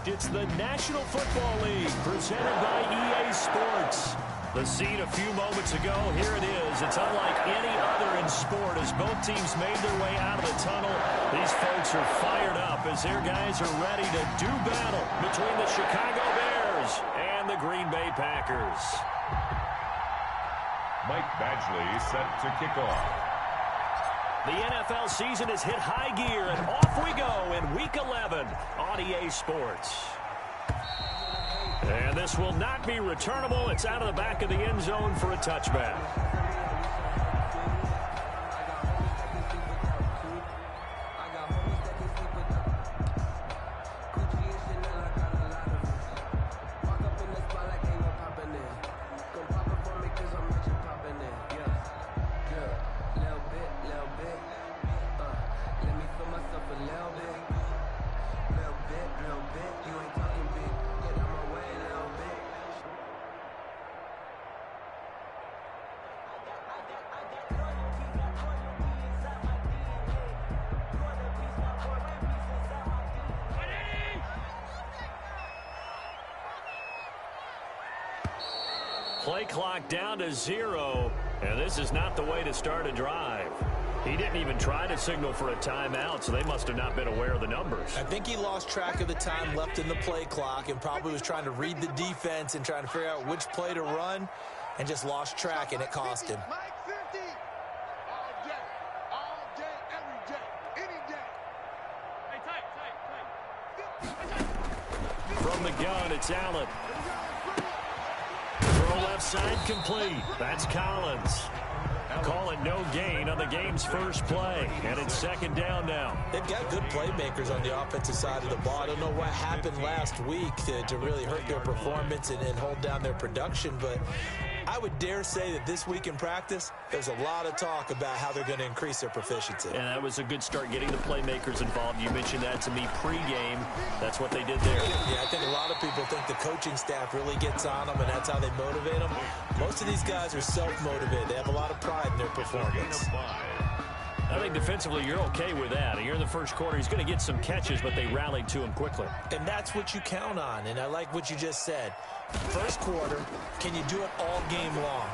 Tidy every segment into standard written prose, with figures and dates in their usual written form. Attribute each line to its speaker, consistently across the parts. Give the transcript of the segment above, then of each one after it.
Speaker 1: It's the National Football League presented by EA Sports. The scene a few moments ago, here it is. It's unlike any other in sport as both teams made their way out of the tunnel. These folks are fired up as their guys are ready to do battle between the Chicago Bears and the Green Bay Packers.
Speaker 2: Mike Badgley set to kick off.
Speaker 1: The NFL season has hit high gear, and off we go in Week 11 on EA Sports. And this will not be returnable. It's out of the back of the end zone for a touchback. Play clock down to 0, and this is not the way to start a drive. He didn't even try to signal for a timeout, so they must have not been aware of the numbers.
Speaker 3: I think he lost track of the time left in the play clock and probably was trying to read the defense and trying to figure out which play to run and just lost track, and it cost him.
Speaker 1: From the gun, it's Allen. Left side complete. That's Collins. Calling no gain on the game's first play. And it's second down now.
Speaker 3: They've got good playmakers on the offensive side of the ball. I don't know what happened last week to really hurt their performance and hold down their production, but I would dare say that this week in practice, there's a lot of talk about how they're going to increase their proficiency.
Speaker 1: And that was a good start getting the playmakers involved. You mentioned that to me pregame. That's what they did there.
Speaker 3: Yeah, I think a lot of people think the coaching staff really gets on them, and that's how they motivate them. Most of these guys are self-motivated. They have a lot of pride in their performance.
Speaker 1: I think defensively you're okay with that. Here in the first quarter, he's going to get some catches, but they rallied to him quickly.
Speaker 3: And that's what you count on, and I like what you just said. First quarter, can you do it all game long?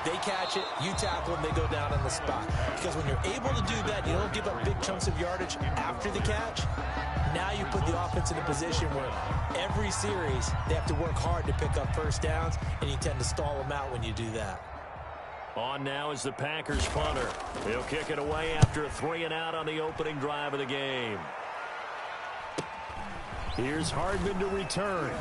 Speaker 3: They catch it, you tackle them, they go down on the spot. Because when you're able to do that, you don't give up big chunks of yardage after the catch. Now you put the offense in a position where every series they have to work hard to pick up first downs, and you tend to stall them out when you do that.
Speaker 1: On now is the Packers punter. He'll kick it away after a 3-and-out on the opening drive of the game. Here's Hardman to return.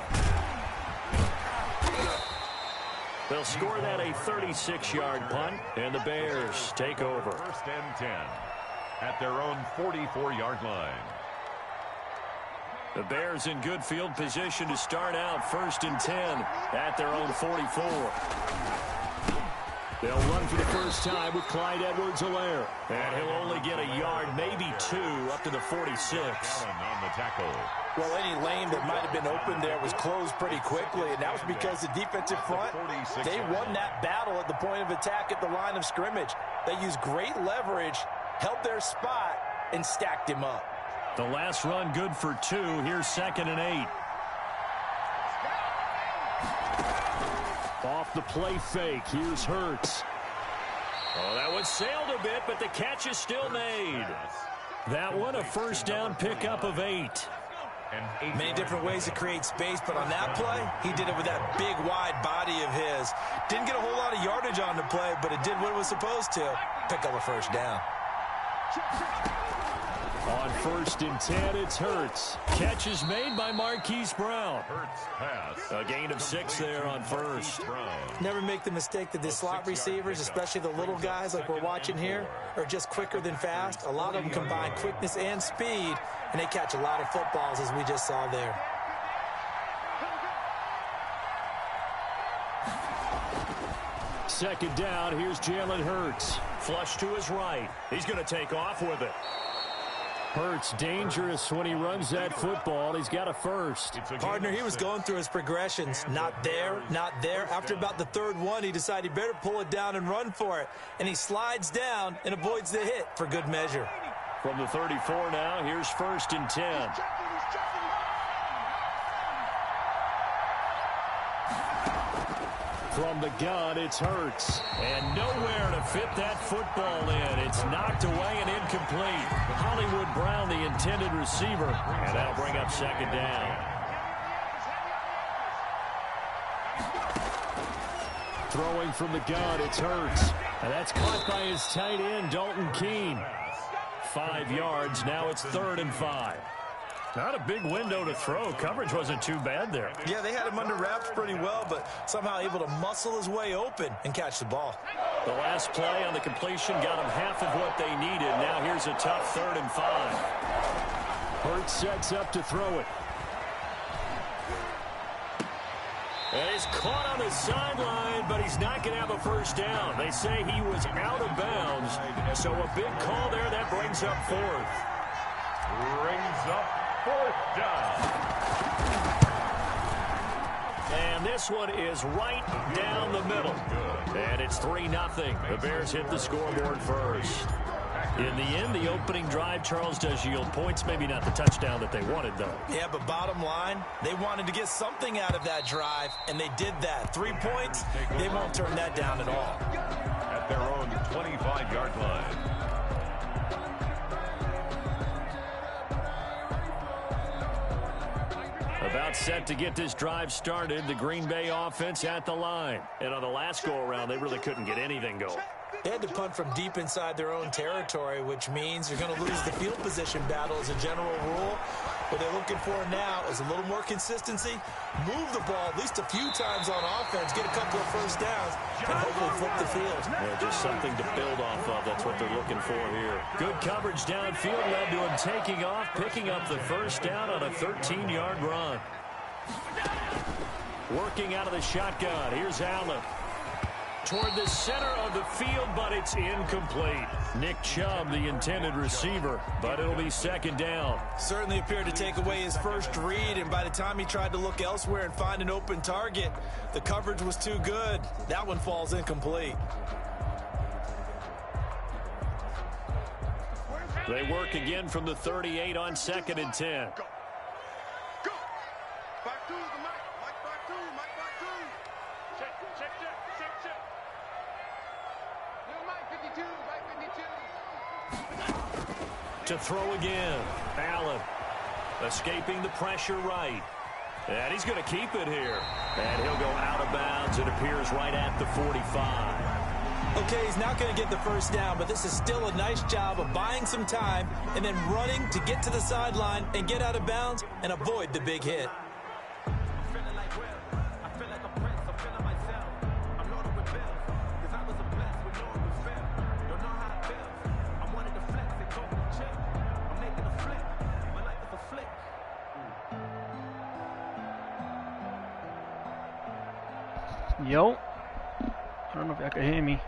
Speaker 1: They'll score that a 36-yard punt, and the Bears take over.
Speaker 2: First and 10 at their own 44-yard line.
Speaker 1: The Bears in good field position to start out first and 10 at their own 44. They'll run for the first time with Clyde Edwards-Helaire. And he'll only get a yard, maybe 2, up to the 46.
Speaker 2: On the tackle.
Speaker 3: Well, any lane that might have been open there was closed pretty quickly, and that was because the defensive front, they won that battle at the point of attack at the line of scrimmage. They used great leverage, held their spot, and stacked him up.
Speaker 1: The last run good for 2. Here's second and 8. Off the play fake. Here's Hurts. Oh, that one sailed a bit, but the catch is still made. That one a first down pickup of 8.
Speaker 3: Many different ways to create space, but on that play, he did it with that big, wide body of his. Didn't get a whole lot of yardage on the play, but it did what it was supposed to. Pick up a first down.
Speaker 1: On first and 10, it's Hurts. Catch is made by Marquise Brown.
Speaker 2: Hurts pass.
Speaker 1: A gain of 6 there on first.
Speaker 3: Never make the mistake that the slot receivers, especially the little guys like we're watching here, are just quicker than fast. A lot of them combine quickness and speed, and they catch a lot of footballs, as we just saw there.
Speaker 1: Second down, here's Jalen Hurts. Flush to his right. He's going to take off with it. Hurts dangerous when he runs that football. He's got a first.
Speaker 3: Partner, he was going through his progressions. Not there, not there. After about the third one, he decided he better pull it down and run for it. And he slides down and avoids the hit for good measure.
Speaker 1: From the 34 now, here's first and 10. From the gun, it's Hurts. And nowhere to fit that football in. It's knocked away and incomplete. Hollywood Brown, the intended receiver. And that'll bring up second down. Throwing from the gun, it's Hurts. And that's caught by his tight end, Dalton Keene. 5 yards. Now it's 3rd and 5. Not a big window to throw. Coverage wasn't too bad there.
Speaker 3: Yeah, they had him under wraps pretty well, but somehow able to muscle his way open and catch the ball.
Speaker 1: The last play on the completion got him half of what they needed. Now here's a tough 3rd and 5. Hurts sets up to throw it. And he's caught on the sideline, but he's not going to have a first down. They say he was out of bounds, so a big call there. That brings up 4th.
Speaker 2: Brings up 4th down.
Speaker 1: And this one is right down the middle. And it's 3-0. The Bears hit the scoreboard first. In the end, the opening drive, Charles, does yield points. Maybe not the touchdown that they wanted, though.
Speaker 3: Yeah, but bottom line, they wanted to get something out of that drive, and they did that. 3 points, they won't turn that down at all.
Speaker 2: At their own 25-yard line.
Speaker 1: About set to get this drive started, the Green Bay offense at the line. And on the last go-around, they really couldn't get anything going.
Speaker 3: They had to punt from deep inside their own territory, which means you're going to lose the field position battle as a general rule. What they're looking for now is a little more consistency, move the ball at least a few times on offense, get a couple of first downs, and hopefully flip the field.
Speaker 1: Yeah, just something to build off of. That's what they're looking for here. Good coverage downfield led to him taking off, picking up the first down on a 13-yard run. Working out of the shotgun. Here's Allen. Toward the center of the field, but it's incomplete. Nick Chubb, the intended receiver, but it'll be 2nd down.
Speaker 3: Certainly appeared to take away his first read, and by the time he tried to look elsewhere and find an open target, the coverage was too good. That one falls incomplete.
Speaker 1: They work again from the 38 on 2nd and 10. To throw again. Allen escaping the pressure right. And he's going to keep it here. And he'll go out of bounds. It appears right at the 45.
Speaker 3: Okay, he's not going to get the first down, but this is still a nice job of buying some time and then running to get to the sideline and get out of bounds and avoid the big hit.
Speaker 4: Yo, I don't know if y'all can hear me.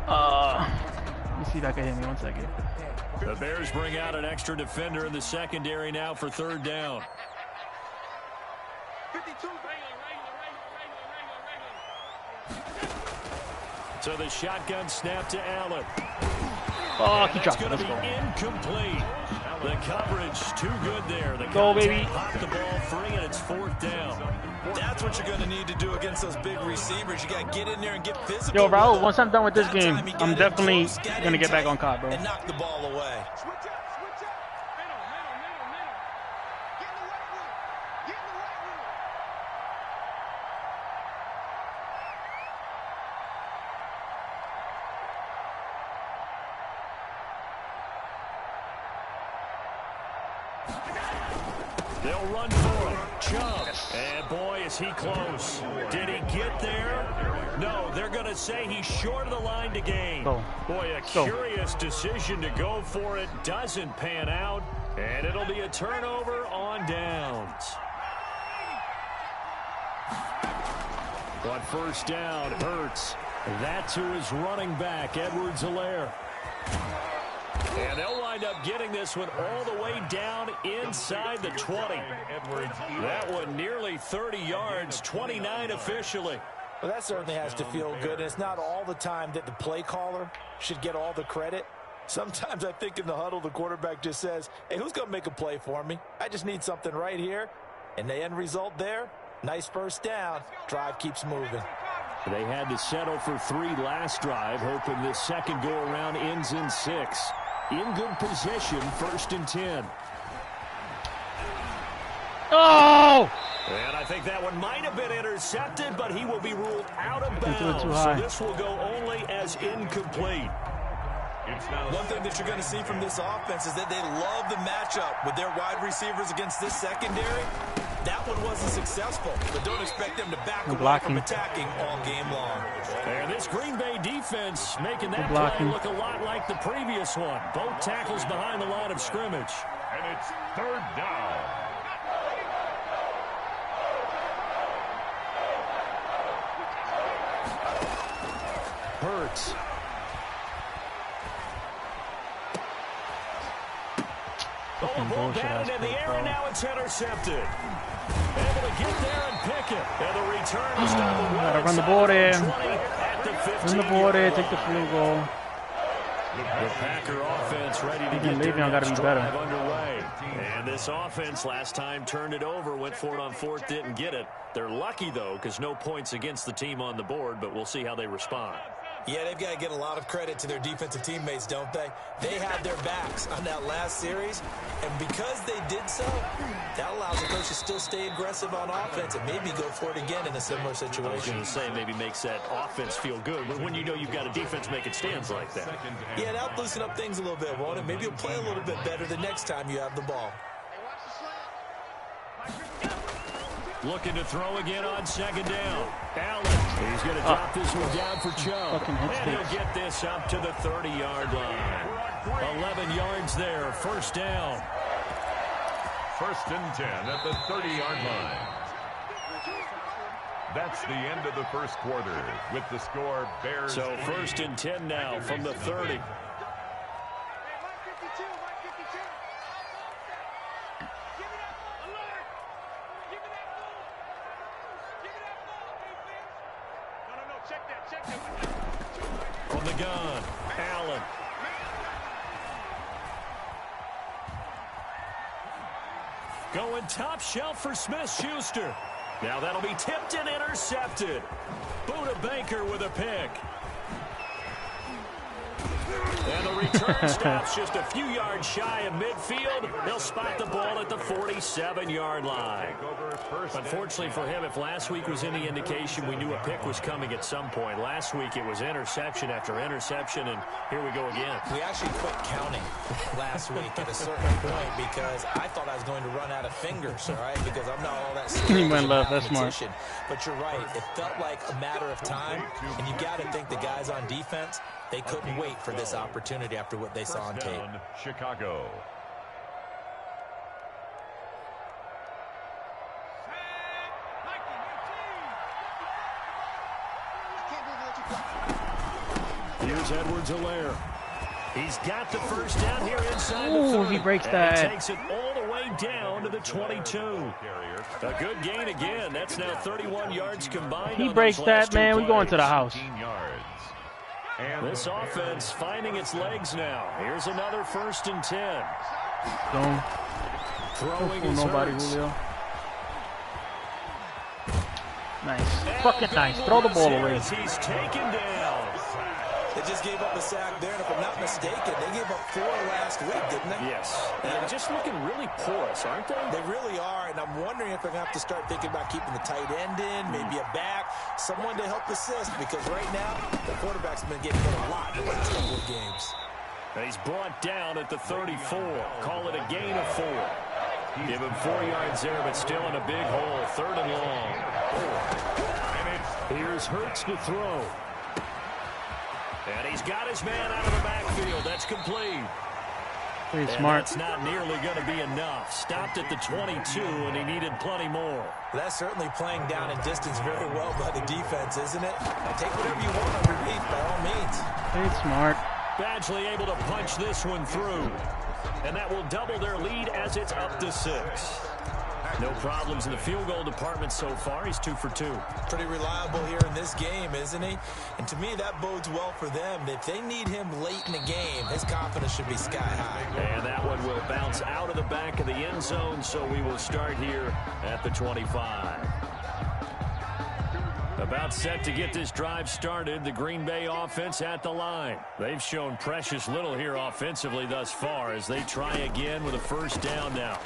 Speaker 4: Let me see if I can hear me. 1 second.
Speaker 1: The Bears bring out an extra defender in the secondary now for 3rd down. So the shotgun snap to Allen.
Speaker 4: Oh, keep
Speaker 1: It's
Speaker 4: dropping.
Speaker 1: going to
Speaker 4: Let's
Speaker 1: be
Speaker 4: go.
Speaker 1: incomplete. The coverage too good there. The
Speaker 4: Go, baby.
Speaker 1: Popped the ball free, and it's 4th down.
Speaker 3: That's what you're going to need to do against those big receivers. You got to get in there and get physical.
Speaker 4: Yo, Raul,
Speaker 3: with
Speaker 4: once I'm done with this
Speaker 3: that
Speaker 4: game,
Speaker 3: time you
Speaker 4: I'm
Speaker 3: get
Speaker 4: definitely
Speaker 3: in close, get
Speaker 4: going to
Speaker 3: in
Speaker 4: get back
Speaker 3: tight,
Speaker 4: on COD, bro.
Speaker 3: and knock the ball away.
Speaker 1: They'll run for it. Chubb. And boy, is he close. Did he get there? No, they're going to say he's short of the line to gain.
Speaker 4: Go.
Speaker 1: Boy, a curious decision to go for it. Doesn't pan out. And it'll be a turnover on downs. But first down, Hurts. That's who is running back, Edwards-Helaire. And they'll wind up getting this one all the way down inside the 20. That one nearly 30 yards, 29 officially.
Speaker 3: Well, that certainly has to feel good. And it's not all the time that the play caller should get all the credit. Sometimes I think in the huddle, the quarterback just says, hey, who's going to make a play for me? I just need something right here. And the end result there, Nice first down. Drive keeps moving.
Speaker 1: They had to settle for 3 last drive, hoping this second go-around ends in 6. In good position, 1st and 10.
Speaker 4: Oh!
Speaker 1: And I think that one might have been intercepted, but he will be ruled out of bounds. So this will go only as incomplete.
Speaker 3: One thing that you're going to see from this offense is that they love the matchup with their wide receivers against this secondary. That one wasn't successful, but don't expect them to back away from attacking all game long.
Speaker 1: And this Green Bay defense making that play look a lot like the previous one. Both tackles behind the line of scrimmage.
Speaker 2: And it's 3rd down.
Speaker 1: Hurts. Ball batted in the air, and now it's intercepted. Able to get there and pick it. And the return is done.
Speaker 4: Gotta run the ball in. Run the ball in, take the field goal.
Speaker 1: The Packer offense ready to get
Speaker 4: Le'Veon gotta be better.
Speaker 1: Underway. And this offense last time turned it over, went for it on 4th, didn't get it. They're lucky, though, because no points against the team on the board, but we'll see how they respond.
Speaker 3: Yeah, they've got to get a lot of credit to their defensive teammates, don't they? They had their backs on that last series, and because they did so, that allows the coach to still stay aggressive on offense and maybe go for it again in a similar situation.
Speaker 1: I was going to say maybe makes that offense feel good, but when you know you've got a defense making stands like that.
Speaker 3: Yeah, that'll loosen up things a little bit, won't it? Maybe you'll play a little bit better the next time you have the ball.
Speaker 1: Looking to throw again on 2nd down. Allen, he's going to drop this one down for Chubb. And he'll get this up to the 30-yard line. 11 yards there, 1st down.
Speaker 2: 1st and 10 at the 30-yard line. That's the end of the 1st quarter with the score Bears.
Speaker 1: So 1st and 10 now from the 30. From the gun, Allen. Going top shelf for Smith-Schuster. Now that'll be tipped and intercepted. Buda Baker with a pick. And the return stops just a few yards shy of midfield. They'll spot the ball at the 47-yard line. Unfortunately for him, if last week was any indication, we knew a pick was coming at some point. Last week it was interception after interception, and here we go again.
Speaker 3: We actually quit counting last week at a certain point because I thought I was going to run out of fingers, all right, because I'm not all that serious about competition. But you're right. It felt like a matter of time, and you got to think the guys on defense, they couldn't wait for this opportunity after what they saw on tape.
Speaker 2: Chicago.
Speaker 1: Here's Edwards-Helaire. He's got the first down here inside the 30.
Speaker 4: He breaks that.
Speaker 1: And he takes it all the way down to the 22. A good gain again. That's now 31 yards combined.
Speaker 4: He breaks that, man. We going to the house.
Speaker 1: This offense finding its legs now. Here's another 1st and 10.
Speaker 4: Don't
Speaker 1: Throwing
Speaker 4: fool nobody, Julio. Nice. Fucking nice. Throw the ball away.
Speaker 1: He's taken down.
Speaker 3: They just gave up a sack there, and if I'm not mistaken, they gave up 4 last week, didn't they?
Speaker 1: Yes. They're just looking really porous, aren't they?
Speaker 3: They really are, and I'm wondering if they're going to have to start thinking about keeping the tight end in, maybe a back, someone to help assist, because right now, the quarterback's been getting hit a lot in the last couple of games.
Speaker 1: And he's brought down at the 34. Call it a gain of 4. Give him 4 yards there, but still in a big hole. 3rd and long. Here's Hurts to throw. And he's got his man out of the backfield. That's complete.
Speaker 4: Pretty smart.
Speaker 1: That's not nearly going to be enough. Stopped at the 22, and he needed plenty more.
Speaker 3: That's certainly playing down in distance very well by the defense, isn't it? Take whatever you want underneath, by all means.
Speaker 4: Pretty smart.
Speaker 1: Badgley able to punch this one through. And that will double their lead as it's up to 6. No problems in the field goal department so far. He's 2 for 2.
Speaker 3: Pretty reliable here in this game, isn't he? And to me, that bodes well for them. If they need him late in the game, his confidence should be sky high.
Speaker 1: And that one will bounce out of the back of the end zone, so we will start here at the 25. About set to get this drive started, the Green Bay offense at the line. They've shown precious little here offensively thus far as they try again with a first down now.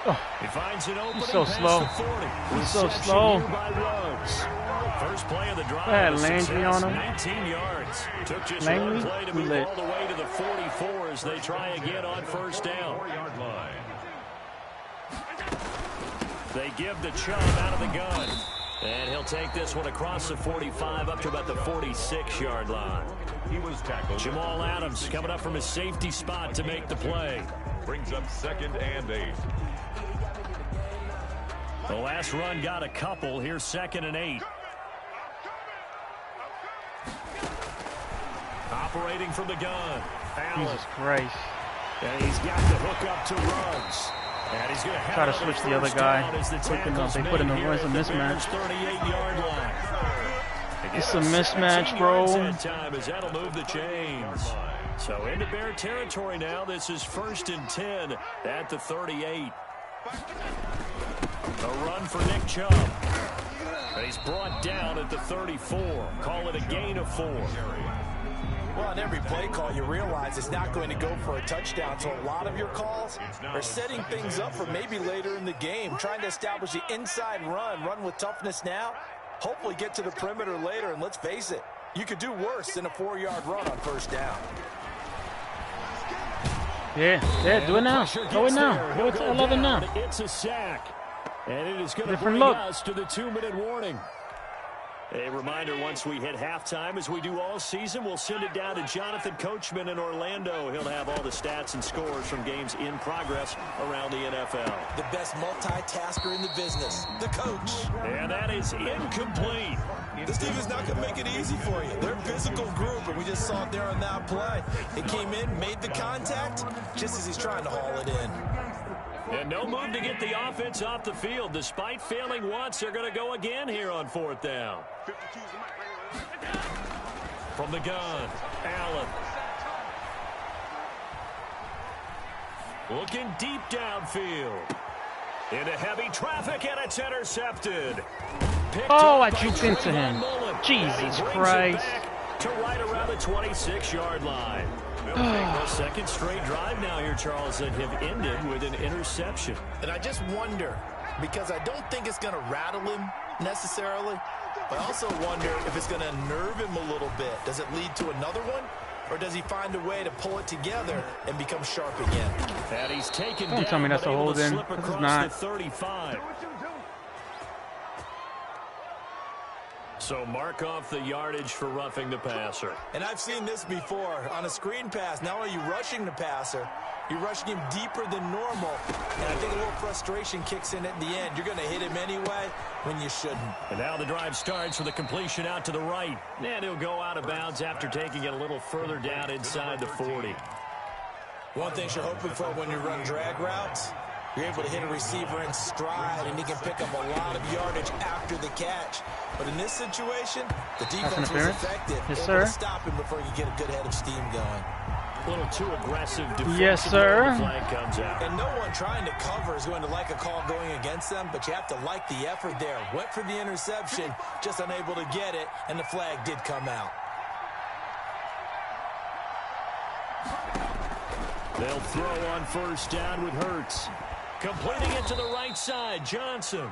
Speaker 4: Oh,
Speaker 1: he finds an opening.
Speaker 4: He's so slow. He's so slow.
Speaker 1: First play of the drive.
Speaker 4: Landry on him.
Speaker 1: 19 yards. Took just one play to move all the way to the 44 as they try again on first down.
Speaker 2: 4-yard line.
Speaker 1: They give the Chubb out of the gun. And he'll take this one across the 45 up to about the 46-yard line.
Speaker 2: He was tackled.
Speaker 1: Jamal Adams coming up from his safety spot to make the play.
Speaker 2: Brings up 2nd and 8.
Speaker 1: The last run got a couple. Here's 2nd and 8. Operating from the gun. Allen.
Speaker 4: Jesus Christ.
Speaker 1: And he's got the hook up to runs. And he's going to
Speaker 4: try to switch the other guy. They put in the runs a mismatch.
Speaker 1: 38-yard line.
Speaker 4: It's a mismatch, bro.
Speaker 1: That'll move the chains. So into Bear territory now. This is 1st and 10 at the 38. A run for Nick Chubb. And he's brought down at the 34. Call it a gain of 4.
Speaker 3: Well, on every play call, you realize it's not going to go for a touchdown. So a lot of your calls are setting things up for maybe later in the game, trying to establish the inside run with toughness now, hopefully get to the perimeter later. And let's face it, you could do worse than a 4-yard run on first down.
Speaker 4: Yeah, do it now. Go it now. Go it to 11 now.
Speaker 1: It's a sack. And it is going to
Speaker 4: Different
Speaker 1: bring
Speaker 4: look.
Speaker 1: us to the 2-minute warning. A reminder, once we hit halftime, as we do all season, we'll send it down to Jonathan Coachman in Orlando. He'll have all the stats and scores from games in progress around the NFL.
Speaker 3: The best multitasker in the business, the coach.
Speaker 1: And that is incomplete.
Speaker 3: This defense not going to make it easy for you. They're a physical group, and we just saw it there on that play. It came in, made the contact, just as he's trying to haul it in.
Speaker 1: And no move to get the offense off the field. Despite failing once, they're going to go again here on 4th down. From the gun, Allen. Looking deep downfield. Into heavy traffic, and it's intercepted.
Speaker 4: Oh, I juked into him. Jesus Christ.
Speaker 1: To right around the 26-yard line. A second straight drive now here, Charles, that have ended with an interception.
Speaker 3: And I just wonder, because I don't think it's going to rattle him necessarily, but I also wonder if it's going to nerve him a little bit. Does it lead to another one? Or does he find a way to pull it together and become sharp again?
Speaker 1: And he's taken
Speaker 4: Don't tell me that's a hold in. This is not.
Speaker 1: 35. So mark off the yardage for roughing the passer.
Speaker 3: And I've seen this before. On a screen pass, not only are you rushing the passer, you're rushing him deeper than normal. And I think a little frustration kicks in at the end. You're going to hit him anyway when you shouldn't.
Speaker 1: And now the drive starts with a completion out to the right. And he'll go out of bounds after taking it a little further down inside the 40.
Speaker 3: One thing you're hoping for when you run drag routes, you're able to hit a receiver in stride, and he can pick up a lot of yardage after the catch. But in this situation, the defense was effective.
Speaker 4: Yes,
Speaker 3: able
Speaker 4: sir.
Speaker 3: to stop him before you get a good head of steam going.
Speaker 1: A little too aggressive defense.
Speaker 4: Yes, sir.
Speaker 1: The flag comes out.
Speaker 3: And no one trying to cover is going to like a call going against them, but you have to like the effort there. Went for the interception, just unable to get it, and the flag did come out.
Speaker 1: They'll throw on first down with Hurts. Completing it to the right side, Johnson.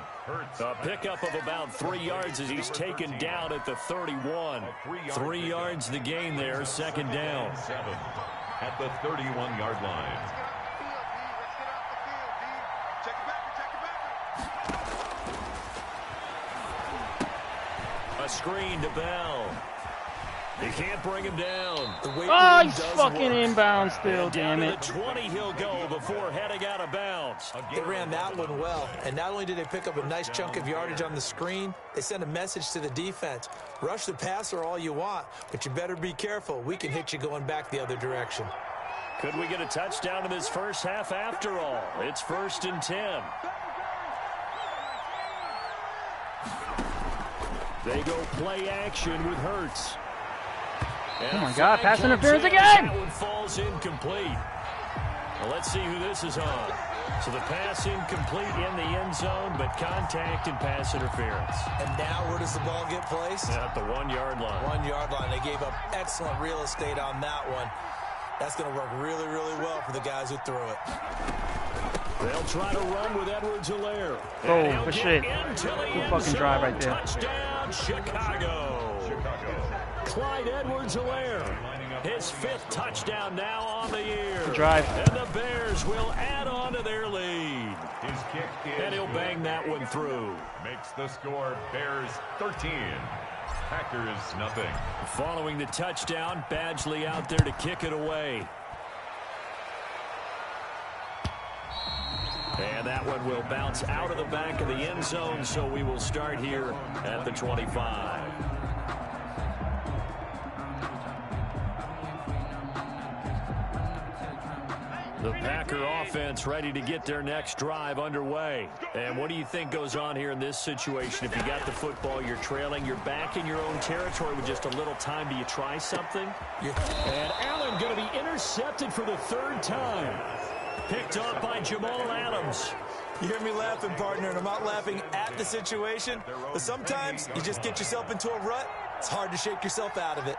Speaker 1: A pickup of about 3 yards as he's taken down at the 31. 3 yards the gain there, second down.
Speaker 2: 7 at the 31-yard line.
Speaker 1: A screen to Bell. He can't bring him down.
Speaker 4: Oh, he's fucking inbound still, damn it.
Speaker 1: To the 20 he'll go before heading out of bounds.
Speaker 3: They ran that one well, and not only did they pick up a nice chunk of yardage on the screen, they sent a message to the defense. Rush the passer all you want, but you better be careful. We can hit you going back the other direction.
Speaker 1: Could we get a touchdown in this first half after all? It's 1st and 10. They go play action with Hurts.
Speaker 4: Oh my God, pass interference again!
Speaker 1: That one falls incomplete. Well, let's see who this is on. So the pass incomplete in the end zone, but contact and pass interference.
Speaker 3: And now where does the ball get placed?
Speaker 1: At the 1-yard line.
Speaker 3: 1-yard line. They gave up excellent real estate on that one. That's going to work really, really well for the guys who threw it.
Speaker 1: They'll try to run with Edwards-Helaire.
Speaker 4: Oh, good shit. Good fucking drive right there.
Speaker 1: Touchdown, Chicago. Clyde Edwards-Helaire. His 5th touchdown now on the year.
Speaker 4: Good drive.
Speaker 1: And the Bears will add on to their lead.
Speaker 2: His kick is
Speaker 1: And he'll bang that one through.
Speaker 2: Makes the score Bears 13. Packers nothing.
Speaker 1: Following the touchdown, Badgley out there to kick it away. And that one will bounce out of the back of the end zone, so we will start here at the 25. The Packer offense ready to get their next drive underway. And what do you think goes on here in this situation? If you got the football, you're trailing, you're back in your own territory with just a little time. Do you try something? And Allen going to be intercepted for the 3rd time. Picked up by Jamal Adams.
Speaker 3: You hear me laughing, partner, and I'm not laughing at the situation, but sometimes you just get yourself into a rut. It's hard to shake yourself out of it.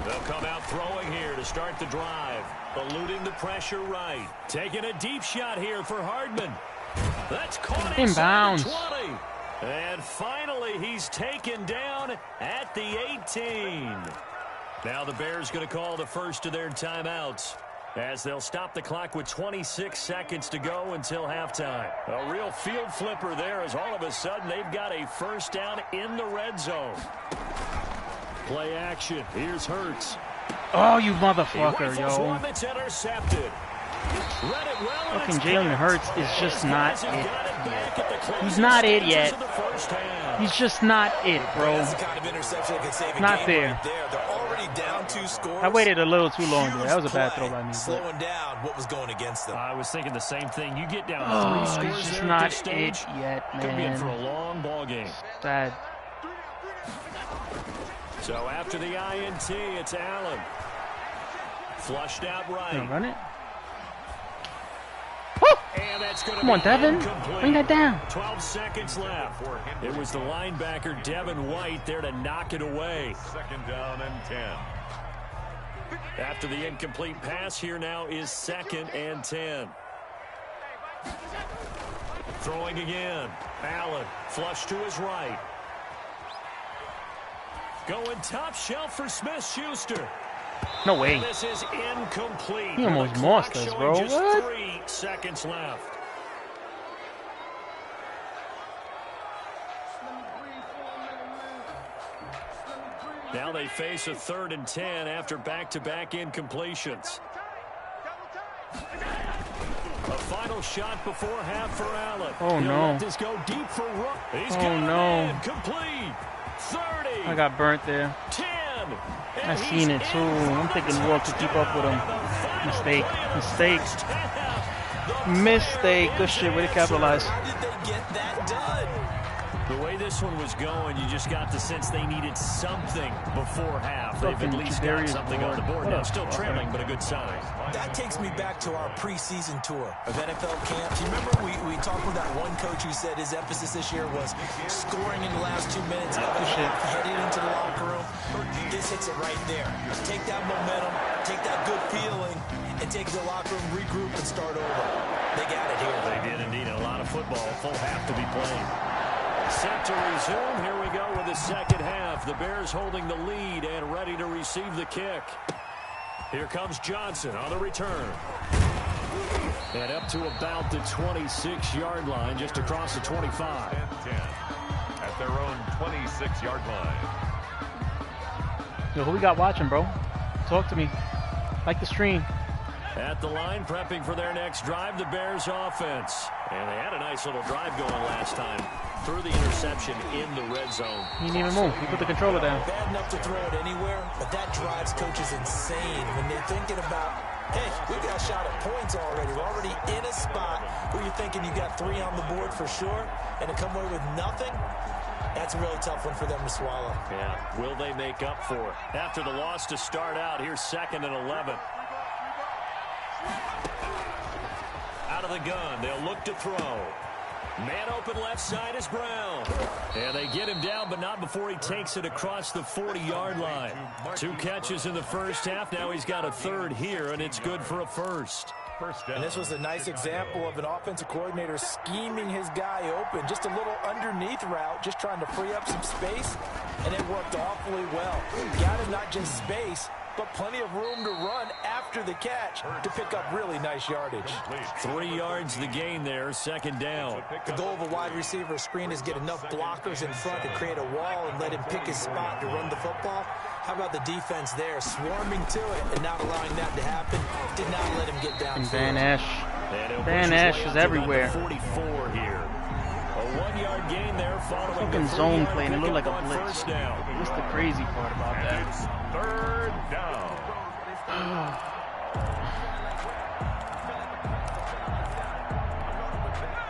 Speaker 1: They'll come out throwing here to start the drive. Eluding the pressure right. Taking a deep shot here for Hardman. That's caught inside the 20. And finally, he's taken down at the 18. Now the Bears going to call the first of their timeouts, as they'll stop the clock with 26 seconds to go until halftime. A real field flipper there, as all of a sudden they've got a first down in the red zone. Play action. Here's Hurts.
Speaker 4: Oh, you motherfucker, yo.
Speaker 1: One that's intercepted. Read it well.
Speaker 4: Fucking Jalen Hurts is just not it. He's not it yet. He's just not it, bro.
Speaker 3: That's the kind of interception that can save a
Speaker 4: Not
Speaker 3: game
Speaker 4: there.
Speaker 3: right there. They're already down 2 scores.
Speaker 4: I waited a little too long there. That was a bad
Speaker 3: Play,
Speaker 4: throw by me.
Speaker 3: slowing down what was going against them.
Speaker 1: I was thinking the same thing. You get down 3 scores
Speaker 4: he's just
Speaker 1: there
Speaker 4: not
Speaker 1: at this stage.
Speaker 4: it yet,
Speaker 1: Could be in for a
Speaker 4: man.
Speaker 1: long ball game.
Speaker 4: Bad.
Speaker 1: So after the INT, it's Allen. Flushed out right.
Speaker 4: Gonna run it.
Speaker 1: And that's going to
Speaker 4: Come on,
Speaker 1: be
Speaker 4: Devin.
Speaker 1: incomplete.
Speaker 4: Bring that down.
Speaker 1: 12 seconds left. It was the linebacker, Devin White, there to knock it away.
Speaker 2: 2nd down and 10.
Speaker 1: After the incomplete pass, here now is 2nd and 10. Throwing again. Allen, flush to his right. Going top shelf for Smith-Schuster.
Speaker 4: No way.
Speaker 1: And this is incomplete.
Speaker 4: He almost
Speaker 1: The
Speaker 4: lost
Speaker 1: clock
Speaker 4: us,
Speaker 1: showing
Speaker 4: bro.
Speaker 1: just
Speaker 4: What?
Speaker 1: 3 seconds left. Now they face a 3rd and 10 after back-to-back incompletions. A final shot before half for Allen.
Speaker 4: Oh,
Speaker 1: He'll
Speaker 4: no.
Speaker 1: let this go deep for Rook. He's
Speaker 4: Oh,
Speaker 1: got it
Speaker 4: no.
Speaker 1: in. Complete. 30.
Speaker 4: I got burnt there.
Speaker 1: 10.
Speaker 4: I seen it too. I'm thinking Rook to keep up with him. Mistake. Mistake. Mistake. Good shit. Way to capitalize.
Speaker 3: How did they get that done?
Speaker 1: The way this one was going, you just got the sense they needed something before half. They've at
Speaker 4: Fucking
Speaker 1: least got
Speaker 4: Jadarius
Speaker 1: something on the board.
Speaker 4: Ward.
Speaker 1: Now still trailing, but a good sign.
Speaker 3: That takes me back to our preseason tour of NFL camps. You remember we talked with that one coach who said his emphasis this year was scoring in the last 2 minutes of the half, heading into the locker room. This hits it right there. Take that momentum, take that good feeling, and take the locker room, regroup, and start over. They got it here.
Speaker 1: They did indeed. A lot of football, full half to be played. Set to resume. Here we go with the second half. The Bears holding the lead and ready to receive the kick. Here comes Johnson on the return. And up to about the 26-yard line, just across the 25.
Speaker 2: And 10 at their own 26-yard line.
Speaker 4: Yo, who we got watching, bro? Talk to me. Like the stream.
Speaker 1: At the line, prepping for their next drive, the Bears offense. And they had a nice little drive going last time. Through the interception in the red zone.
Speaker 4: He didn't even move. He put the controller down.
Speaker 3: Bad enough to throw it anywhere, but that drives coaches insane when they're thinking about, hey, we got a shot at points already. We're already in a spot where you're thinking you got 3 on the board for sure, and to come away with nothing, that's a really tough one for them to swallow.
Speaker 1: Yeah, will they make up for it? After the loss to start out, here's 2nd and 11. Out of the gun, they'll look to throw. Man open left side is Brown. And they get him down, but not before he takes it across the 40-yard line. 2 catches in the first half. Now he's got a third here, and it's good for a first.
Speaker 3: And this was a nice example of an offensive coordinator scheming his guy open. Just a little underneath route, just trying to free up some space, and it worked awfully well. Got him not just space, but plenty of room to run after the catch to pick up really nice yardage.
Speaker 1: 3 yards the gain there, second down.
Speaker 3: The goal of a wide receiver screen is get enough blockers in front to create a wall and let him pick his spot to run the football. How about the defense there, swarming to it and not allowing that to happen? Did not let him get down.
Speaker 4: Van Ash is everywhere.
Speaker 1: 44 here. A 1-yard gain there following
Speaker 4: fucking zone play, and it looked like a blitz. What's the crazy part about that?
Speaker 2: It's third down.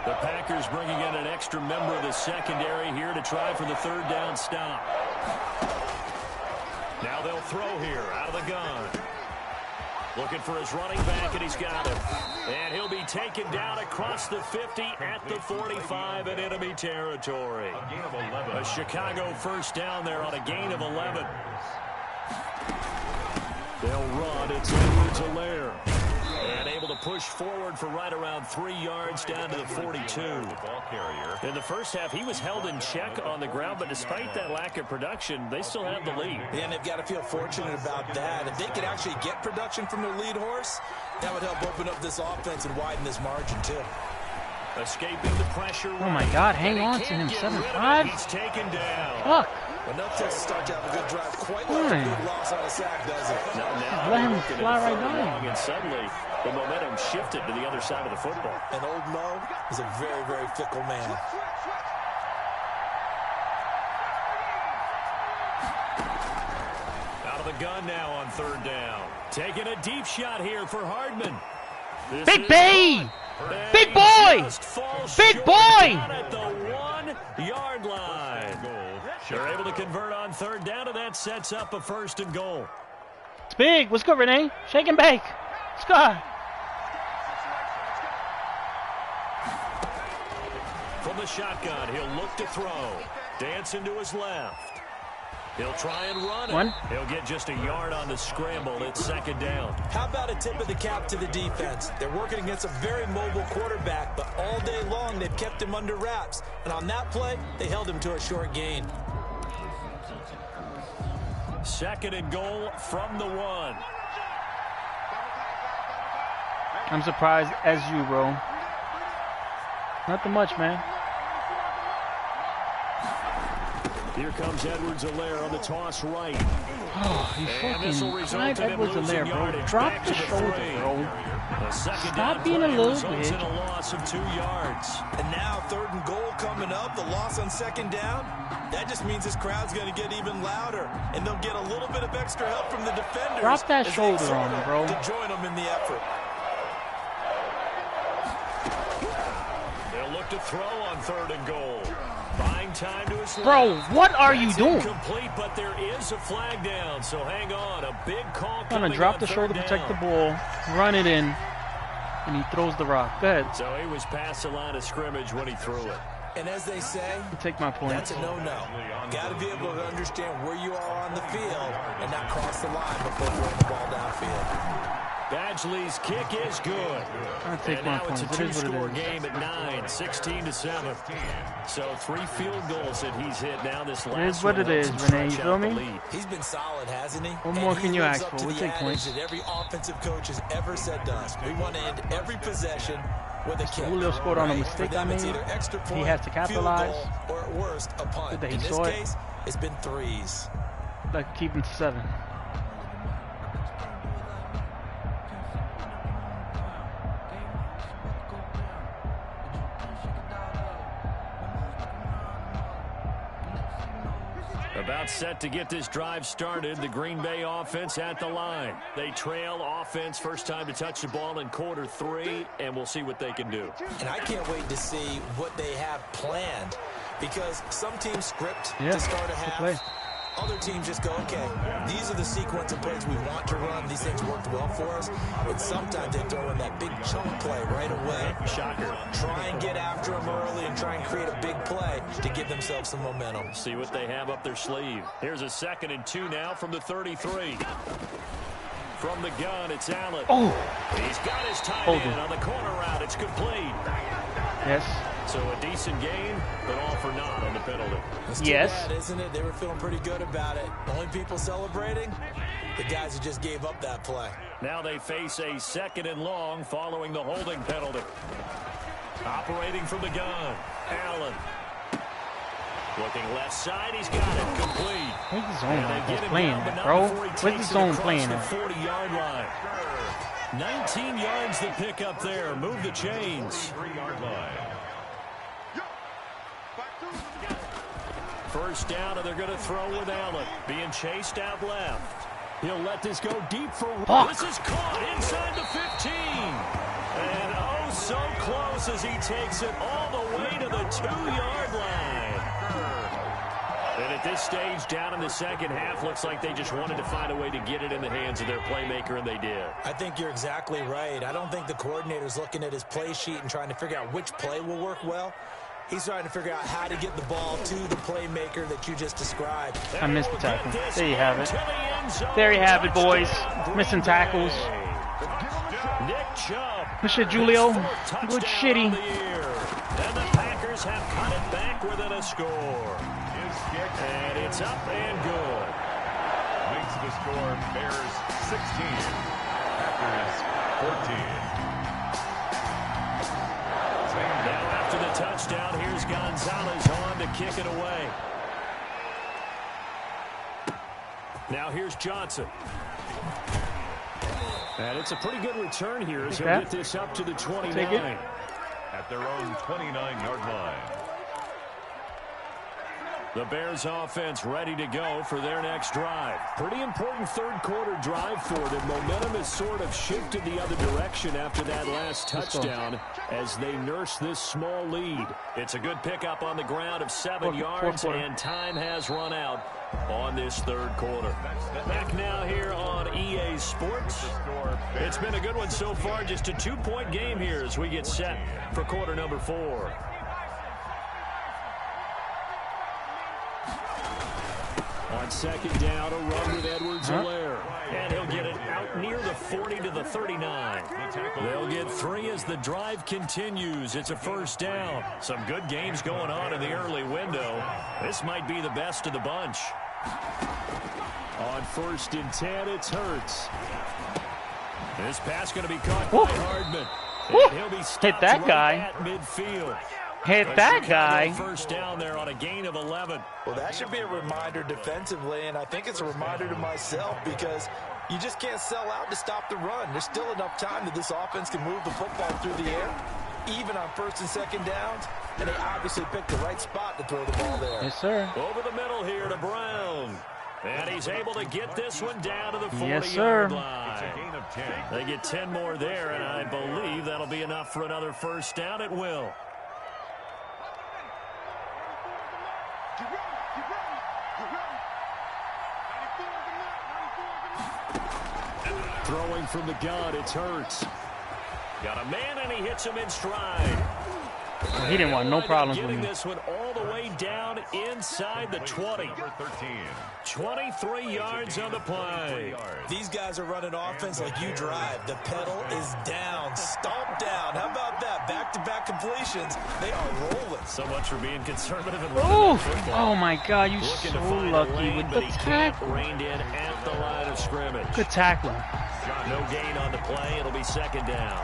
Speaker 1: The Packers bringing in an extra member of the secondary here to try for the third down stop. Now they'll throw here out of the gun. Looking for his running back, and he's got him. And he'll be taken down across the 50 at the 45 in enemy territory.
Speaker 2: A gain of 11.
Speaker 1: A Chicago first down there on a gain of 11. They'll run. It's Edwards-Helaire. And able to push forward for right around 3 yards down to the 42. In the first half, he was held in check on the ground, but despite that lack of production, they still have the lead.
Speaker 3: Yeah, and they've got to feel fortunate about that. If they could actually get production from their lead horse, that would help open up this offense and widen this margin, too.
Speaker 1: Escaping the pressure.
Speaker 4: Oh, my God, hang on to him, 7-5.
Speaker 1: He's taken down.
Speaker 4: Fuck.
Speaker 3: Enough to start to have a good drive. Quite like a big loss on a sack, does it?
Speaker 1: Now
Speaker 4: let him fly right by him.
Speaker 1: And suddenly, the momentum shifted to the other side of the football.
Speaker 3: And old Mo is a very, very fickle man.
Speaker 1: Out of the gun now on third down. Taking a deep shot here for Hardman.
Speaker 4: Big B! Big boy! Big boy!
Speaker 1: At the 1-yard line. They're able to convert on third down, and that sets up a first and goal.
Speaker 4: It's big. What's good, Renee? Shake and bake. Scott.
Speaker 1: From the shotgun, he'll look to throw. Dancing to his left. He'll try and run it.
Speaker 4: One.
Speaker 1: He'll get just a yard on the scramble. It's second down.
Speaker 3: How about a tip of the cap to the defense? They're working against a very mobile quarterback, but all day long they've kept him under wraps. And on that play, they held him to a short gain.
Speaker 1: Second and goal from the 1.
Speaker 4: I'm surprised as you, bro. Nothing much, man.
Speaker 1: Here comes Edwards-Helaire on the toss right.
Speaker 4: Oh, you fucking tried Edwards-Helaire, bro. Drop the shoulder, bro. Stop being a little bitch.
Speaker 1: In a loss of 2 yards.
Speaker 3: And now third and goal coming up. The loss on second down. That just means this crowd's going to get even louder. And they'll get a little bit of extra help from the defenders.
Speaker 4: Drop that shoulder on him, bro.
Speaker 3: To join them in the effort.
Speaker 1: They'll look to throw on third and goal. Buying time to his
Speaker 4: Bro, what are you doing?
Speaker 1: Complete, but there is a flag down, so hang on. A big call coming.
Speaker 4: Gonna drop the shoulder, protect the ball, run it in, and he throws the rock. Go ahead.
Speaker 1: So he was past the line of scrimmage when he threw it.
Speaker 3: And as they say,
Speaker 4: You take my point.
Speaker 3: That's a no-no. Got to be able to understand where you are on the field and not cross the line before throwing the ball downfield.
Speaker 1: Badgley's kick is good.
Speaker 4: I'll take
Speaker 1: and
Speaker 4: my
Speaker 1: now
Speaker 4: point.
Speaker 1: it's a
Speaker 4: It is what
Speaker 1: two-score
Speaker 4: it is.
Speaker 1: game at 9, 16-7. So 3 field goals that he's hit now. This last
Speaker 4: It is what
Speaker 1: one
Speaker 4: it is,
Speaker 1: helps him
Speaker 4: Renee. You
Speaker 1: stretch
Speaker 4: feel
Speaker 1: out the
Speaker 4: me?
Speaker 1: lead.
Speaker 3: He's been solid, hasn't he?
Speaker 4: What more can you
Speaker 3: lives
Speaker 4: ask
Speaker 3: up
Speaker 4: for?
Speaker 3: to
Speaker 4: We'll
Speaker 3: the
Speaker 4: take
Speaker 3: adage
Speaker 4: points.
Speaker 3: that every offensive coach has ever said to us. We want to end every possession with a kick.
Speaker 4: Julio scored on a
Speaker 3: Right?
Speaker 4: mistake
Speaker 3: For them,
Speaker 4: I
Speaker 3: it's
Speaker 4: made.
Speaker 3: either extra point,
Speaker 4: He has to capitalize.
Speaker 3: field goal, or at worst, a punt.
Speaker 4: Good that he
Speaker 3: In this
Speaker 4: saw it.
Speaker 3: case, it's been threes.
Speaker 4: Like keep him to 7.
Speaker 1: About set to get this drive started. The Green Bay offense at the line. They trail offense. First time to touch the ball in quarter 3, and we'll see what they can do.
Speaker 3: And I can't wait to see what they have planned, because some teams script
Speaker 4: Yeah,
Speaker 3: to start a
Speaker 4: good
Speaker 3: half,
Speaker 4: play.
Speaker 3: Other teams just go, okay, these are the sequence of plays we want to run. These things worked well for us. And sometimes they throw in that big chunk play right away. Shocker. Try and get after them early and try and create a big play to give themselves some momentum.
Speaker 1: See what they have up their sleeve. Here's a 2nd and 2 now from the 33. From the gun, it's Allen.
Speaker 4: Oh.
Speaker 1: He's got his tight end on the corner route. It's complete.
Speaker 4: Yes.
Speaker 1: So a decent gain, but all for naught on the penalty.
Speaker 3: It's too bad, isn't it? They were feeling pretty good about it. Only people celebrating, the guys who just gave up that play.
Speaker 1: Now they face a 2nd and long following the holding penalty. Operating from the gun, Allen. Looking left side, he's got it complete.
Speaker 4: Where's the zone playing at, bro? Where's the zone playing at?
Speaker 1: 40-yard line. 19 yards to pick up there. Move the chains.
Speaker 2: 3-yard line.
Speaker 1: First down, and they're going to throw with Allen. Being chased out left. He'll let this go deep for... This is caught inside the 15. And oh, so close as he takes it all the way to the 2-yard line. And at this stage, down in the second half, looks like they just wanted to find a way to get it in the hands of their playmaker, and they did.
Speaker 3: I think you're exactly right. I don't think the coordinator's looking at his play sheet and trying to figure out which play will work well. He's trying to figure out how to get the ball to the playmaker that you just described.
Speaker 4: I missed the tackle. There you have it. There you have it, boys. Missing tackles. Mr. Julio, good shitty.
Speaker 1: And the Packers have cut it back within a score. And it's up and good.
Speaker 2: Makes the score Bears 16, Packers 14.
Speaker 1: Now after the touchdown, here's Gonzalez on to kick it away. Now here's Johnson. And it's a pretty good return here as he'll get this up to the 29.
Speaker 2: At their own 29-yard line.
Speaker 1: The Bears offense ready to go for their next drive. Pretty important third-quarter drive for them. Momentum has sort of shifted the other direction after that last touchdown as they nurse this small lead. It's a good pickup on the ground of 7 yards, and time has run out on this third quarter. Back now here on EA Sports. It's been a good one so far. Just a 2-point game here as we get set for quarter number 4. On second down, a run with Edwards-Helaire. And he'll get it out near the 40 to the 39. They'll get 3 as the drive continues. It's a first down. Some good games going on in the early window. This might be the best of the bunch. On 1st and 10, it's Hurts. This pass going to be caught by Hardman. And he'll be stopped
Speaker 4: hit that guy
Speaker 1: at midfield.
Speaker 4: Hit that guy.
Speaker 1: First down there on a gain of 11.
Speaker 3: Well, that should be a reminder defensively, and I think it's a reminder to myself because you just can't sell out to stop the run. There's still enough time that this offense can move the football through the air, even on 1st and 2nd downs, and they obviously picked the right spot to throw the ball there.
Speaker 4: Yes, sir.
Speaker 1: Over the middle here to Brown. And he's able to get this one down to the 40-yard
Speaker 4: yes, sir.
Speaker 1: line.
Speaker 2: It's a gain of 10.
Speaker 1: They get 10 more there, and I believe that'll be enough for another first down. It will. Throwing from the gun, it's Hurts. Got a man, and he hits him in stride.
Speaker 4: Well, he didn't want no problems with
Speaker 1: getting
Speaker 4: me.
Speaker 1: this one all the way down inside the 20. 23 yards on the play.
Speaker 3: These guys are running offense like you drive. The pedal is down, stomp down. How about that? Back-to-back completions. They are rolling.
Speaker 1: So much for being conservative and running football.
Speaker 4: Oh my God, you so lucky with the tackle.
Speaker 1: Reined in at the line of scrimmage.
Speaker 4: Good tackling.
Speaker 1: No gain on the play. It'll be second down.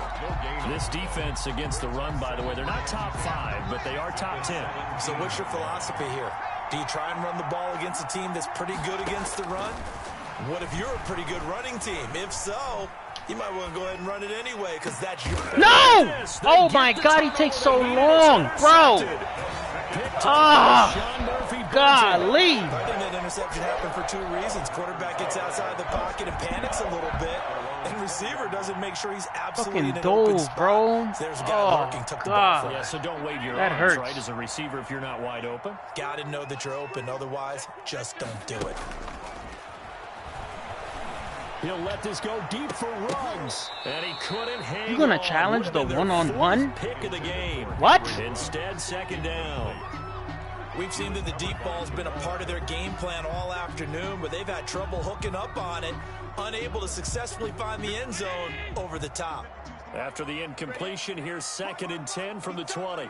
Speaker 1: This defense against the run, by the way, they're not top 5, but they are top 10.
Speaker 3: So what's your philosophy here? Do you try and run the ball against a team that's pretty good against the run? What if you're a pretty good running team? If so, you might want to go ahead and run it anyway because that's your...
Speaker 4: No! Oh my God, he takes so long, bro. Ah, golly.
Speaker 3: I think that interception happened for 2 reasons. Quarterback gets outside the pocket and panics a little bit. And receiver doesn't make sure he's absolutely
Speaker 4: fucking
Speaker 3: in an open
Speaker 4: dove,
Speaker 3: spot.
Speaker 4: bro.
Speaker 3: There's a guy lurking, took the ball
Speaker 4: God.
Speaker 3: from
Speaker 1: Yeah, so don't wave your
Speaker 4: That
Speaker 1: arms,
Speaker 4: hurts.
Speaker 1: right, as a receiver if you're not wide open.
Speaker 3: Got to know that you're open. Otherwise, just don't do it.
Speaker 1: He'll let this go deep for Ruggs. And he couldn't hang
Speaker 4: You gonna
Speaker 1: on.
Speaker 4: challenge
Speaker 1: Would
Speaker 4: the
Speaker 1: have been their
Speaker 4: one-on-one?
Speaker 1: fourth pick of the game.
Speaker 4: What?
Speaker 1: Instead, second down.
Speaker 3: We've seen that the deep ball's been a part of their game plan all afternoon, but they've had trouble hooking up on it, unable to successfully find the end zone over the top.
Speaker 1: After the incompletion, here's 2nd and 10 from the 20.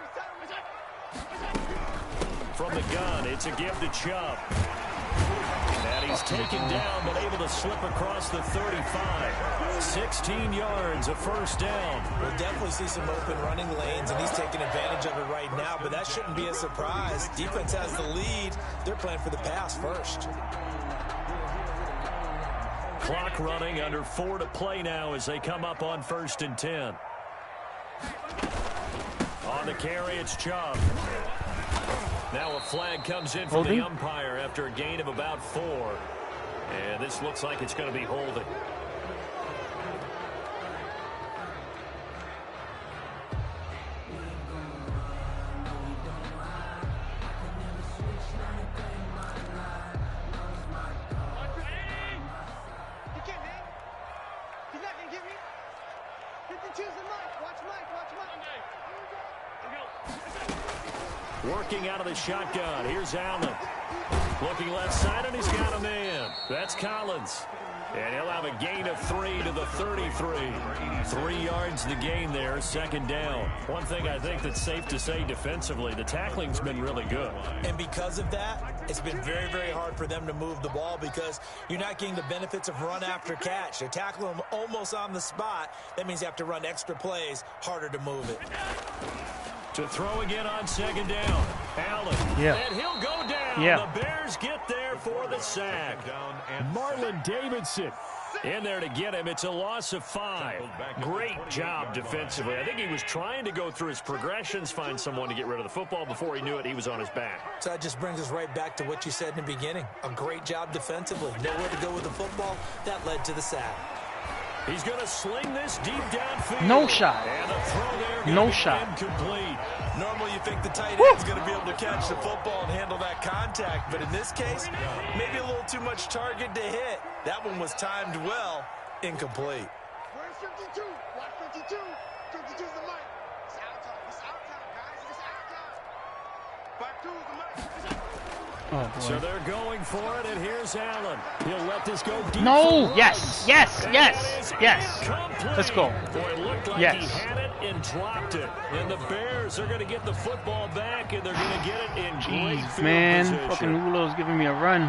Speaker 1: From the gun, it's a give to Chubb. And he's taken down, but able to slip across the 35. 16 yards, a first down.
Speaker 3: We'll definitely see some open running lanes, and he's taking advantage of it right now, but that shouldn't be a surprise. Defense has the lead. They're playing for the pass first.
Speaker 1: Clock running, under 4 to play now as they come up on 1st and 10. On the carry, it's Chubb. Now a flag comes in from the umpire after a gain of about 4. And this looks like it's going to be holding. Working out of the shotgun. Here's Allen. Looking left side, and he's got a man. That's Collins. And he'll have a gain of 3 to the 33. 3 yards the gain there, 2nd down. One thing I think that's safe to say defensively, the tackling's been really good.
Speaker 3: And because of that, it's been very, very hard for them to move the ball because you're not getting the benefits of run after catch. They're tackling them almost on the spot. That means you have to run extra plays, harder to move it.
Speaker 1: To throw again on 2nd down. Allen.
Speaker 4: Yeah.
Speaker 1: And he'll go down.
Speaker 4: Yeah.
Speaker 1: The Bears get there for the sack. Marlon Davidson in there to get him. It's a loss of 5. Great job defensively. I think he was trying to go through his progressions, find someone to get rid of the football. Before he knew it, he was on his back.
Speaker 3: So that just brings us right back to what you said in the beginning. A great job defensively. Nowhere to go with the football. That led to the sack.
Speaker 1: He's going to sling this deep downfield.
Speaker 4: No shot.
Speaker 1: And a throw there.
Speaker 4: No shot.
Speaker 3: Incomplete. Normally you think the tight end's going to be able to catch the football and handle that contact, but in this case, maybe a little too much target to hit. That one was timed well. Incomplete.
Speaker 5: Where's 52? Watch 52. 52's the mic. It's out time. It's out time, guys. It's out time. 52's the mic.
Speaker 4: Oh, boy.
Speaker 1: So they're going for it, and here's Allen. He'll let this go deep.
Speaker 4: No, yes, yes, yes, yes.
Speaker 1: Incomplete.
Speaker 4: Let's go.
Speaker 1: Boy, it looked like
Speaker 4: Yes.
Speaker 1: he had it and dropped it. And the Bears are going to get the football back, and they're going to get it in great
Speaker 4: Jeez,
Speaker 1: field
Speaker 4: man.
Speaker 1: position.
Speaker 4: Fucking Julio's giving me a run.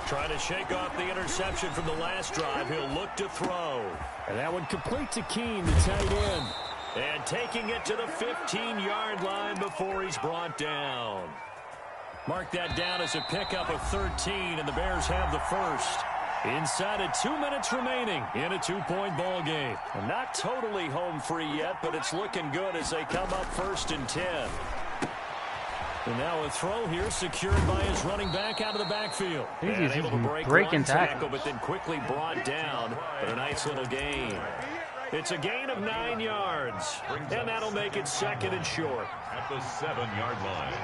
Speaker 1: Trying to shake off the interception from the last drive. He'll look to throw. And that one complete to Keene, the tight end. And taking it to the 15-yard line before he's brought down. Mark that down as a pickup of 13, and the Bears have the first. Inside of 2 minutes remaining in a 2-point ball game. And not totally home free yet, but it's looking good as they come up 1st and 10. And now a throw here secured by his running back out of the backfield.
Speaker 4: He's
Speaker 1: And able to break
Speaker 4: breaking
Speaker 1: one tackle,
Speaker 4: tackles.
Speaker 1: but then quickly brought down. But a nice little gain. It's a gain of 9 yards. And that'll make it 2nd and short.
Speaker 2: At the 7-yard line.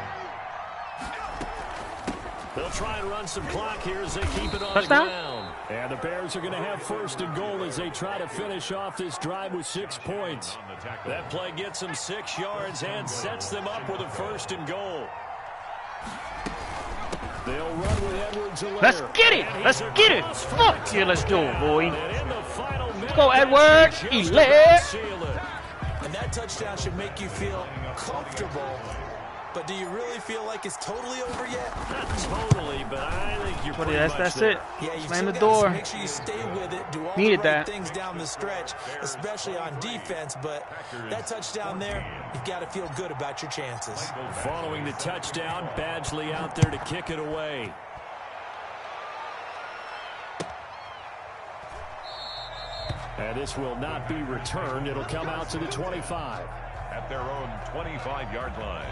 Speaker 1: They'll try and run some clock here as they keep it on
Speaker 4: Touchdown?
Speaker 1: the ground. And the Bears are going to have 1st and goal as they try to finish off this drive with 6 points. That play gets them 6 yards and sets them up with a 1st and goal. They'll run with Edwards-Helaire.
Speaker 4: Let's get it. Let's get it. Fuck yeah, let's do it, boy.
Speaker 1: And in the final minute,
Speaker 4: Let's go, Edwards-Helaire.
Speaker 1: seal it.
Speaker 3: And that touchdown should make you feel comfortable. But do you really feel like it's totally over yet?
Speaker 1: Not totally, but I think you're pretty much
Speaker 4: That's
Speaker 1: there.
Speaker 4: it.
Speaker 3: Yeah, you
Speaker 4: Slam
Speaker 3: still
Speaker 4: the
Speaker 3: gotta
Speaker 4: door.
Speaker 3: make sure you stay with it, do all
Speaker 4: Needed
Speaker 3: the right
Speaker 4: that.
Speaker 3: things down the stretch, especially on defense. But that touchdown there, you've got to feel good about your chances.
Speaker 1: Following the touchdown, Badgley out there to kick it away. And this will not be returned. It'll come out to the 25.
Speaker 2: At their own 25-yard line.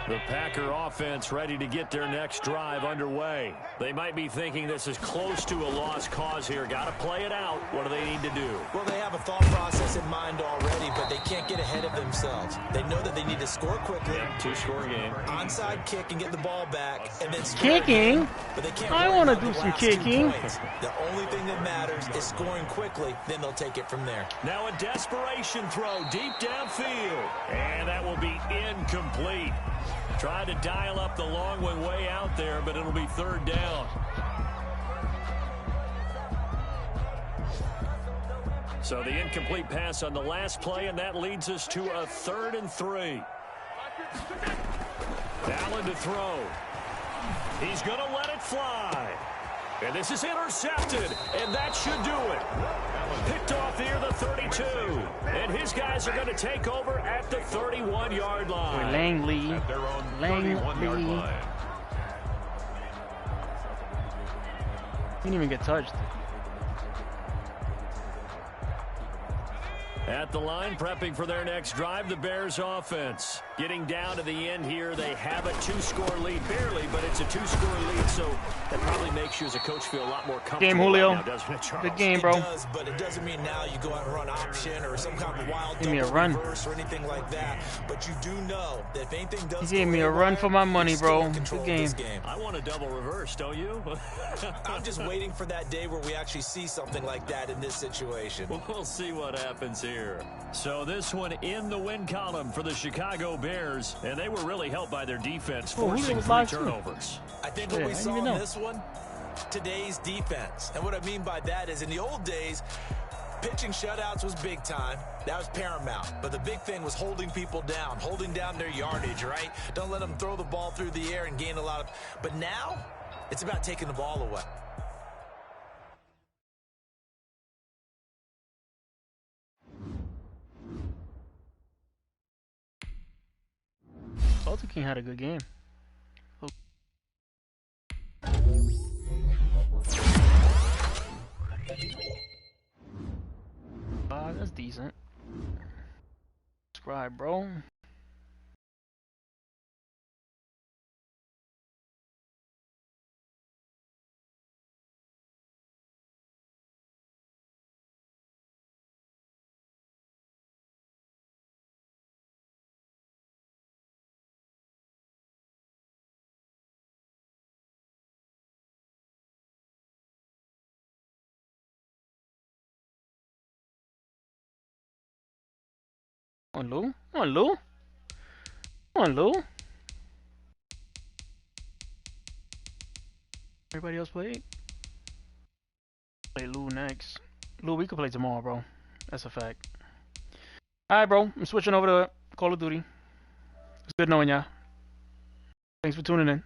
Speaker 1: The Packer offense ready to get their next drive underway. They might be thinking this is close to a lost cause here. Got to play it out. What do they need to do?
Speaker 3: Well, they have a thought process in mind already, but they can't get ahead of themselves. They know that they need to score quickly.
Speaker 1: Yep, two-score game.
Speaker 3: Onside kick and get the ball back, and then score
Speaker 4: Kicking?
Speaker 3: again, but they can't
Speaker 4: I
Speaker 3: worry
Speaker 4: want to
Speaker 3: about
Speaker 4: do
Speaker 3: the
Speaker 4: some
Speaker 3: last 2
Speaker 4: kicking.
Speaker 3: points. The only thing that matters is scoring quickly. Then they'll take it from there.
Speaker 1: Now a desperation throw deep downfield. And that will be incomplete. Tried to dial up the long one way out there, but it'll be 3rd down. So the incomplete pass on the last play, and that leads us to a 3rd and 3. Allen to throw. He's going to let it fly. And this is intercepted, and that should do it. Picked off near the 32. And his guys are going to take over at the 31-yard line.
Speaker 4: Langley.
Speaker 2: At their own 31-yard line.
Speaker 4: He didn't even get touched.
Speaker 1: At the line, prepping for their next drive, the Bears offense. Getting down to the end here, they have a 2-score lead. Barely, but it's a 2-score lead, so that probably makes you as a coach feel a lot more comfortable.
Speaker 4: Game, Julio.
Speaker 1: Right now, doesn't it, Charles?
Speaker 4: Good game, bro.
Speaker 3: It does, but it doesn't mean now you go out and run option or some kind of wild
Speaker 4: Give me a
Speaker 3: double
Speaker 4: run.
Speaker 3: reverse or anything like that. But you do know that if anything does
Speaker 4: He gave
Speaker 3: go
Speaker 4: me a
Speaker 3: haywire,
Speaker 4: run for my money,
Speaker 3: you're still
Speaker 4: bro.
Speaker 3: in control
Speaker 4: Good
Speaker 3: of this
Speaker 4: game.
Speaker 1: I want a double reverse, don't you?
Speaker 3: I'm just waiting for that day where we actually see something like that in this situation.
Speaker 1: We'll see what happens here. So this one in the win column for the Chicago Bears, and they were really helped by their defense,
Speaker 4: Oh, Julio
Speaker 1: forcing
Speaker 4: was
Speaker 1: 3
Speaker 4: live too.
Speaker 1: turnovers.
Speaker 3: I think
Speaker 4: Yeah,
Speaker 3: what we
Speaker 4: I didn't
Speaker 3: saw
Speaker 4: even
Speaker 3: in
Speaker 4: know.
Speaker 3: this one, today's defense. And what I mean by that is in the old days, pitching shutouts was big time. That was paramount. But the big thing was holding people down, holding down their yardage, right? Don't let them throw the ball through the air and gain a lot of... But now, it's about taking the ball away.
Speaker 4: Salty King had a good game. That's decent. Subscribe, bro. Come on, Lou. Come on, Lou. Come on, Lou. Everybody else played? Play Lou next. Lou, we could play tomorrow, bro. That's a fact. Alright, bro. I'm switching over to Call of Duty. It's good knowing ya. Thanks for tuning in.